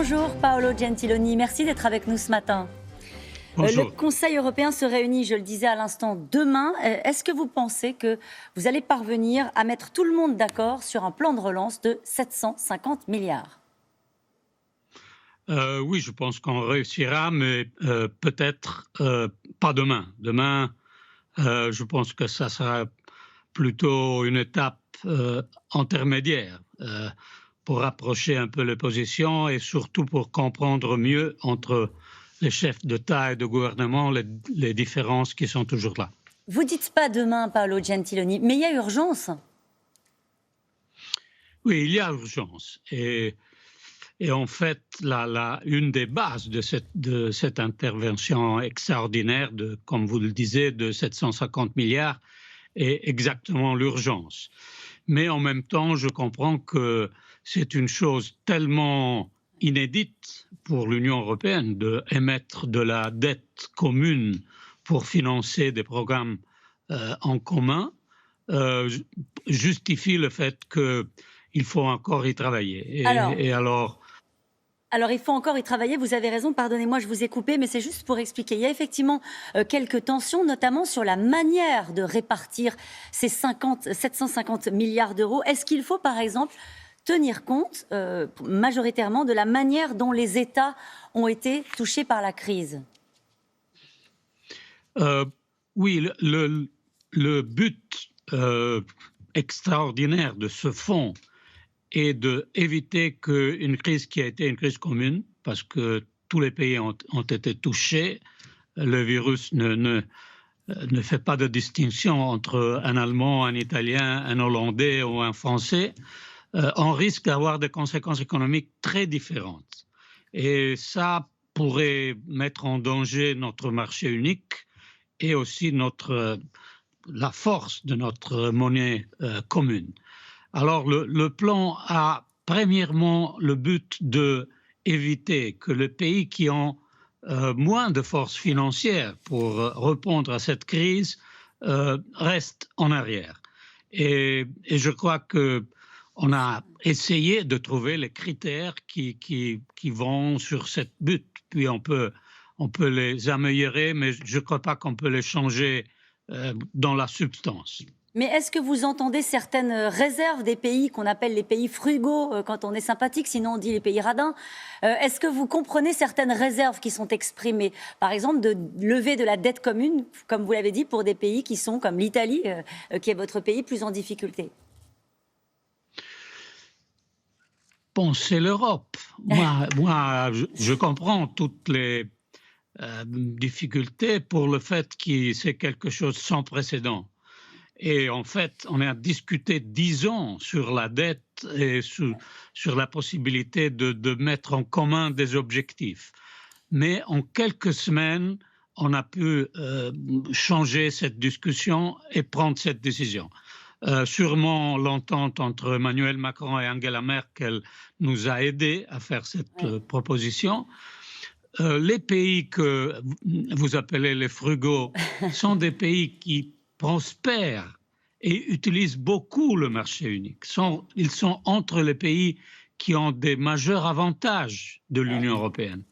Bonjour Paolo Gentiloni, merci d'être avec nous ce matin. Bonjour. Le Conseil européen se réunit, je le disais à l'instant, demain. Est-ce que vous pensez que vous allez parvenir à mettre tout le monde d'accord sur un plan de relance de 750 milliards ? Oui, je pense qu'on réussira, mais peut-être pas demain. Demain, je pense que ça sera plutôt une étape intermédiaire pour rapprocher un peu les positions et surtout pour comprendre mieux entre les chefs d'État et de gouvernement les différences qui sont toujours là. Vous dites pas demain, Paolo Gentiloni, mais il y a urgence. Oui, il y a urgence. Et en fait, une des bases de cette intervention extraordinaire, comme vous le disiez, de 750 milliards, est exactement l'urgence. Mais en même temps, je comprends que c'est une chose tellement inédite pour l'Union européenne d'émettre de la dette commune pour financer des programmes en commun, justifie le fait qu'il faut encore y travailler. Alors, il faut encore y travailler, vous avez raison, pardonnez-moi, je vous ai coupé, mais c'est juste pour expliquer. Il y a effectivement quelques tensions, notamment sur la manière de répartir ces 750 milliards d'euros. Est-ce qu'il faut, par exemple, tenir compte majoritairement de la manière dont les États ont été touchés par la crise ? Oui, le but extraordinaire de ce fonds et d'éviter qu'une crise qui a été une crise commune, parce que tous les pays ont été touchés, le virus ne fait pas de distinction entre un Allemand, un Italien, un Hollandais ou un Français, on risque d'avoir des conséquences économiques très différentes. Et ça pourrait mettre en danger notre marché unique et aussi la force de notre monnaie commune. Alors, le plan a premièrement le but d'éviter que les pays qui ont moins de force financière pour répondre à cette crise restent en arrière. Et je crois qu'on a essayé de trouver les critères qui vont sur cette but. Puis on peut les améliorer, mais je ne crois pas qu'on peut les changer dans la substance. Mais est-ce que vous entendez certaines réserves des pays qu'on appelle les pays frugaux quand on est sympathique, sinon on dit les pays radins ? Est-ce que vous comprenez certaines réserves qui sont exprimées ? Par exemple, de lever de la dette commune, comme vous l'avez dit, pour des pays qui sont comme l'Italie, qui est votre pays, plus en difficulté. Bon, c'est l'Europe. Moi, je comprends toutes les difficultés pour le fait que c'est quelque chose sans précédent. Et en fait, on a discuté 10 ans sur la dette et sur la possibilité de mettre en commun des objectifs. Mais en quelques semaines, on a pu changer cette discussion et prendre cette décision. Sûrement, l'entente entre Emmanuel Macron et Angela Merkel nous a aidés à faire cette proposition. Les pays que vous appelez les frugaux sont des pays qui prospèrent et utilisent beaucoup le marché unique. Ils sont entre les pays qui ont des majeurs avantages de l'Union européenne.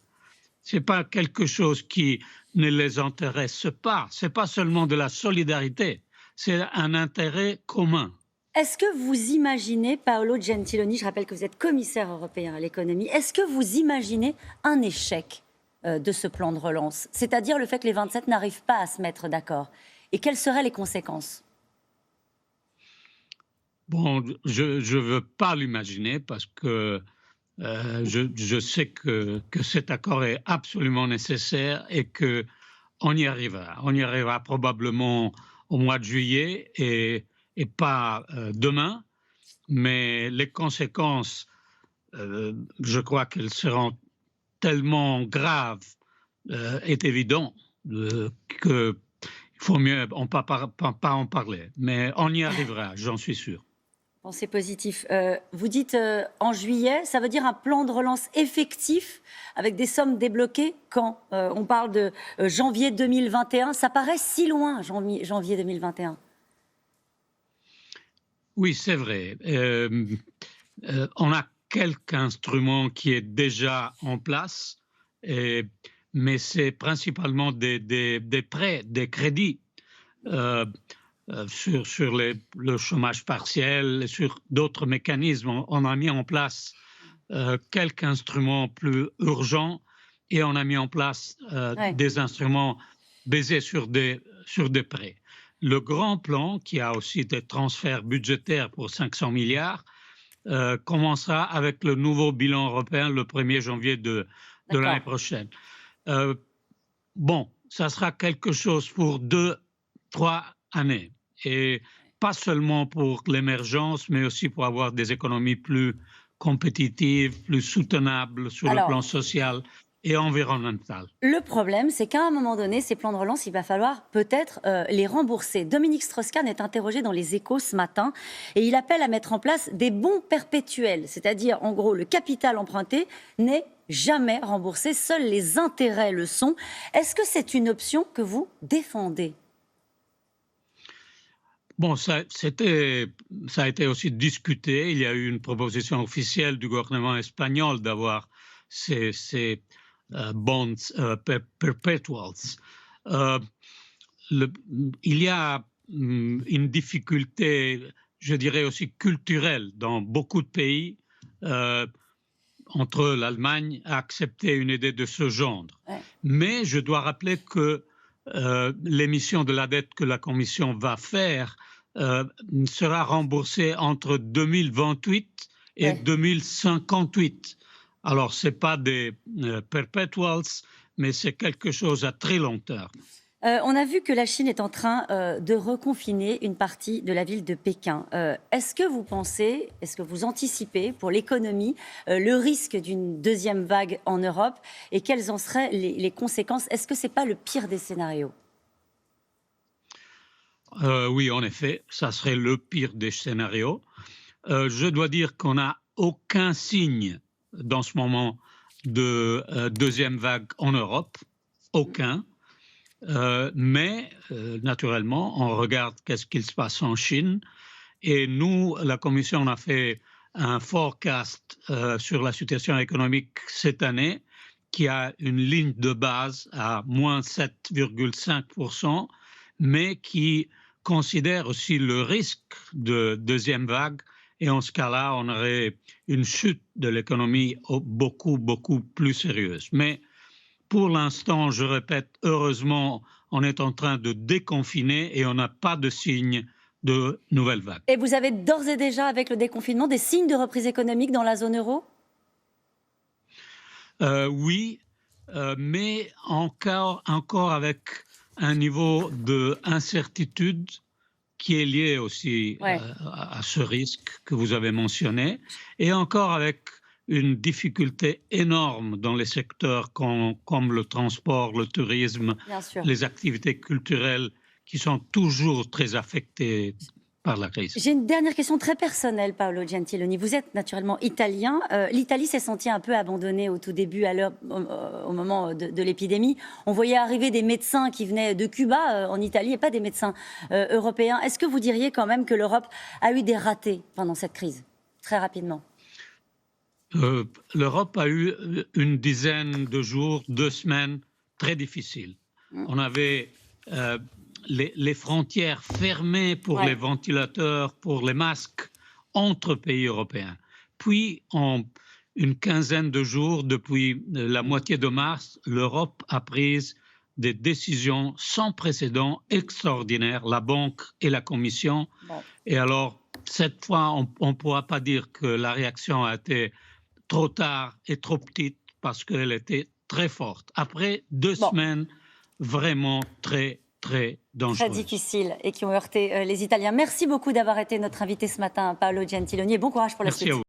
Ce n'est pas quelque chose qui ne les intéresse pas. Ce n'est pas seulement de la solidarité, c'est un intérêt commun. Est-ce que vous imaginez, Paolo Gentiloni, je rappelle que vous êtes commissaire européen à l'économie, est-ce que vous imaginez un échec de ce plan de relance, c'est-à-dire le fait que les 27 n'arrivent pas à se mettre d'accord? Et quelles seraient les conséquences? Bon, je ne veux pas l'imaginer parce que je sais que cet accord est absolument nécessaire et qu'on y arrivera. On y arrivera probablement au mois de juillet et pas demain, mais les conséquences, je crois qu'elles seront tellement graves, est évident qu'il faut mieux pas en parler. Mais on y arrivera, j'en suis sûr. Bon, c'est positif. Vous dites en juillet, ça veut dire un plan de relance effectif avec des sommes débloquées quand on parle de janvier 2021, ça paraît si loin, janvier 2021. Oui, c'est vrai. On a quelques instruments qui est déjà en place, mais c'est principalement des prêts, des crédits sur le chômage partiel et sur d'autres mécanismes. On a mis en place quelques instruments plus urgents et on a mis en place des instruments basés sur des prêts. Le grand plan, qui a aussi des transferts budgétaires pour 500 milliards, commencera avec le nouveau bilan européen le 1er janvier de l'année prochaine. Bon, ça sera quelque chose pour 2-3 années, et pas seulement pour l'émergence, mais aussi pour avoir des économies plus compétitives, plus soutenables sur le plan social et environnemental. Le problème, c'est qu'à un moment donné, ces plans de relance, il va falloir peut-être les rembourser. Dominique Strauss-Kahn est interrogé dans Les Échos ce matin et il appelle à mettre en place des bons perpétuels, c'est-à-dire en gros le capital emprunté n'est jamais remboursé, seuls les intérêts le sont. Est-ce que c'est une option que vous défendez ? Bon, ça a été aussi discuté. Il y a eu une proposition officielle du gouvernement espagnol d'avoir ces bonds perpetuals. Il y a une difficulté, je dirais aussi culturelle, dans beaucoup de pays, entre l'Allemagne à accepter une idée de ce genre. Ouais. Mais je dois rappeler que l'émission de la dette que la Commission va faire sera remboursée entre 2028 et 2058. Alors, ce n'est pas des perpetuals, mais c'est quelque chose à très long terme. On a vu que la Chine est en train de reconfiner une partie de la ville de Pékin. Est-ce que vous pensez, est-ce que vous anticipez pour l'économie le risque d'une deuxième vague en Europe et quelles en seraient les conséquences ? Est-ce que ce n'est pas le pire des scénarios ? Oui, en effet, ça serait le pire des scénarios. Je dois dire qu'on n'a aucun signe dans ce moment de deuxième vague en Europe, aucun. Mais naturellement, on regarde qu'est-ce qu'il se passe en Chine. Et nous, la Commission, on a fait un forecast sur la situation économique cette année qui a une ligne de base à moins 7,5%, mais qui considère aussi le risque de deuxième vague. Et en ce cas-là, on aurait une chute de l'économie beaucoup, beaucoup plus sérieuse. Mais pour l'instant, je répète, heureusement, on est en train de déconfiner et on n'a pas de signe de nouvelle vague. Et vous avez d'ores et déjà, avec le déconfinement, des signes de reprise économique dans la zone euro ? Oui, mais encore avec un niveau d'incertitude qui est lié aussi à ce risque que vous avez mentionné, et encore avec une difficulté énorme dans les secteurs comme le transport, le tourisme, les activités culturelles qui sont toujours très affectées par la crise. J'ai une dernière question très personnelle, Paolo Gentiloni. Vous êtes naturellement italien. L'Italie s'est sentie un peu abandonnée au tout début, au moment de l'épidémie. On voyait arriver des médecins qui venaient de Cuba en Italie et pas des médecins européens. Est-ce que vous diriez quand même que l'Europe a eu des ratés pendant cette crise, très rapidement ? L'Europe a eu une dizaine de jours, 2 semaines très difficiles. On avait les frontières fermées pour les ventilateurs, pour les masques entre pays européens. Puis, en une quinzaine de jours, depuis la moitié de mars, l'Europe a pris des décisions sans précédent, extraordinaires, la Banque et la Commission. Et alors, cette fois, on ne pourra pas dire que la réaction a été trop tard et trop petite parce qu'elle était très forte. Après 2 semaines vraiment très dangereuses. Très difficiles et qui ont heurté les Italiens. Merci beaucoup d'avoir été notre invité ce matin, Paolo Gentiloni, et bon courage pour la suite.